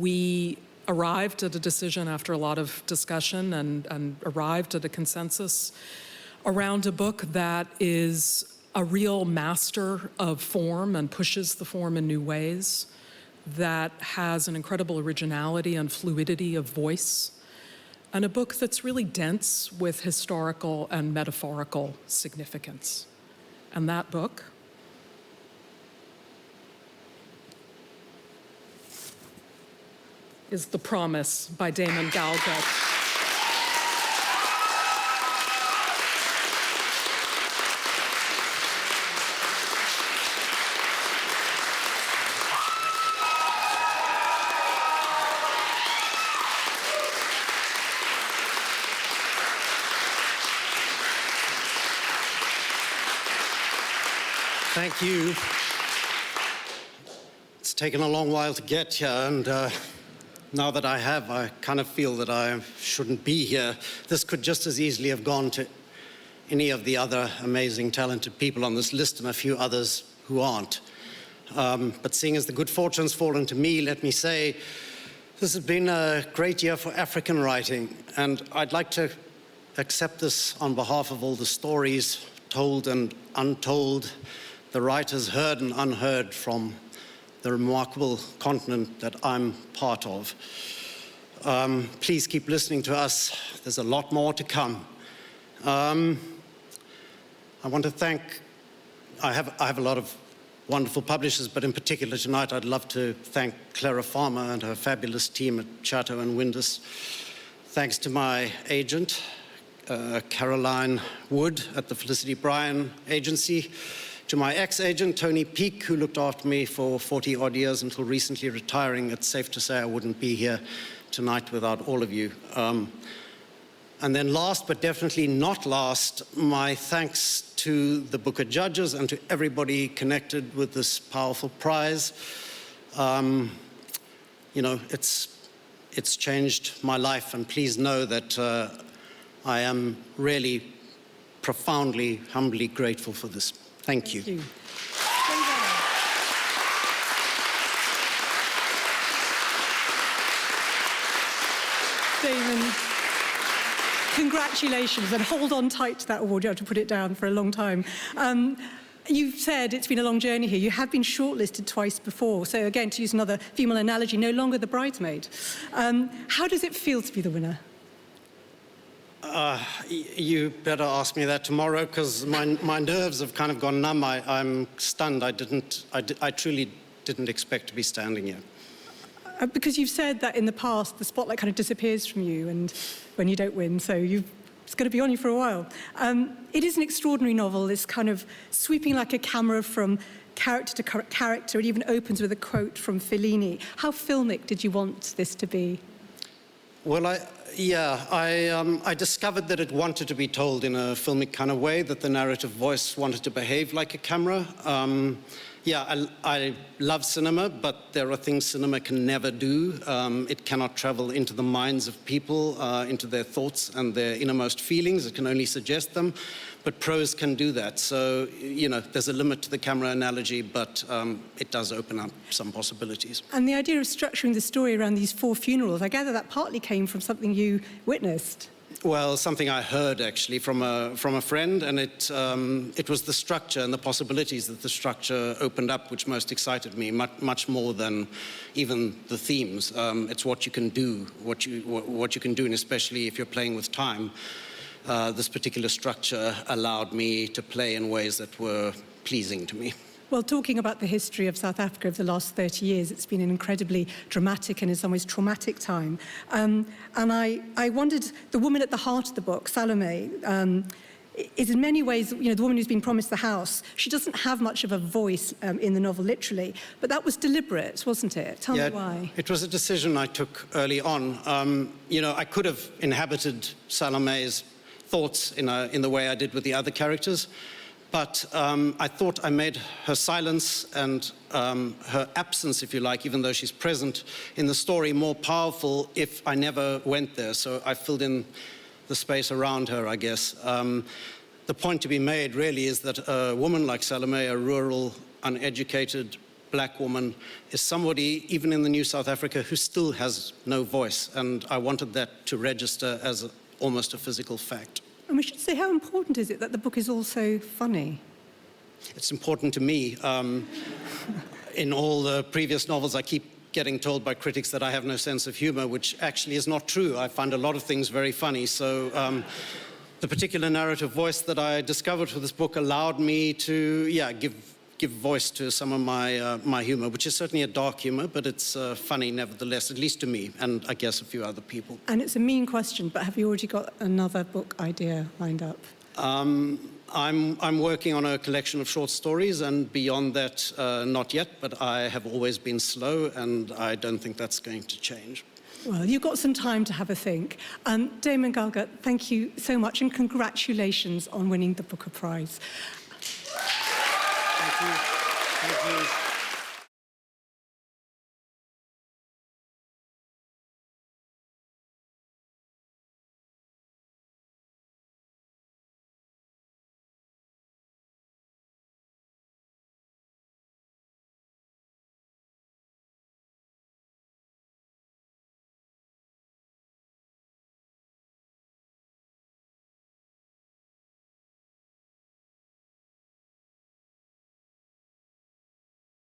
We arrived at a decision after a lot of discussion and arrived at a consensus around a book that is a real master of form and pushes the form in new ways, that has an incredible originality and fluidity of voice, and a book that's really dense with historical and metaphorical significance. And that book is The Promise by Damon Galgut. Thank you. It's taken a long while to get here, and now that I have, I kind of feel that I shouldn't be here. This could just as easily have gone to any of the other amazing, talented people on this list and a few others who aren't. But seeing as the good fortune's fallen to me, let me say, this has been a great year for African writing, and I'd like to accept this on behalf of all the stories told and untold, the writers heard and unheard from the remarkable continent that I'm part of. Please keep listening to us. There's a lot more to come. I want to thank, I have a lot of wonderful publishers, but in particular tonight I'd love to thank Clara Farmer and her fabulous team at Chatto and Windus. Thanks to my agent, Caroline Wood at the Felicity Bryan Agency, to my ex-agent, Tony Peake, who looked after me for 40-odd years until recently retiring. It's safe to say I wouldn't be here tonight without all of you. And then last, but definitely not last, my thanks to the Booker judges and to everybody connected with this powerful prize. You know, it's changed my life, and please know that I am really profoundly, humbly grateful for this. Thank you. Thank you. Damon, congratulations, and hold on tight to that award. You have to put it down for a long time. You've said it's been a long journey here. You have been shortlisted twice before. So again, to use another female analogy, no longer the bridesmaid. How does it feel to be the winner? You better ask me that tomorrow, because my nerves have kind of gone numb. I'm stunned. I truly didn't expect to be standing here. Because you've said that in the past, the spotlight kind of disappears from you and when you don't win, so it's going to be on you for a while. It is an extraordinary novel. It's kind of sweeping like a camera from character to character. It even opens with a quote from Fellini. How filmic did you want this to be? Well, I discovered that it wanted to be told in a filmic kind of way, that the narrative voice wanted to behave like a camera. I love cinema, but there are things cinema can never do. It cannot travel into the minds of people, into their thoughts and their innermost feelings. It can only suggest them, but prose can do that. So, you know, there's a limit to the camera analogy, but it does open up some possibilities. And the idea of structuring the story around these 4 funerals, I gather that partly came from something you witnessed. Well, something I heard actually from a friend, and it was the structure and the possibilities that the structure opened up which most excited me, much more than even the themes. It's what you can do, what you can do, and especially if you're playing with time. This particular structure allowed me to play in ways that were pleasing to me. Well, talking about the history of South Africa over the last 30 years, it's been an incredibly dramatic and in some ways traumatic time. And I wondered, the woman at the heart of the book, Salome, is in many ways, you know, the woman who's been promised the house. She doesn't have much of a voice in the novel, literally, but that was deliberate, wasn't it? Tell me why. It was a decision I took early on. You know, I could have inhabited Salome's thoughts in the way I did with the other characters, but I thought I made her silence and her absence, if you like, even though she's present in the story, more powerful if I never went there. So I filled in the space around her, I guess. The point to be made really is that a woman like Salome, a rural, uneducated black woman is somebody, even in the New South Africa, who still has no voice. And I wanted that to register as almost a physical fact. And we should say, how important is it that the book is also funny? It's important to me. In all the previous novels, I keep getting told by critics that I have no sense of humor, which actually is not true. I find a lot of things very funny. So the particular narrative voice that I discovered for this book allowed me to, give voice to some of my humor, which is certainly a dark humor, but it's funny nevertheless, at least to me, and I guess a few other people. And it's a mean question, but have you already got another book idea lined up? I'm working on a collection of short stories, and beyond that, not yet, but I have always been slow, and I don't think that's going to change. Well, you've got some time to have a think. Damon Galgut, thank you so much, and congratulations on winning the Booker Prize. Thank you. Thank you.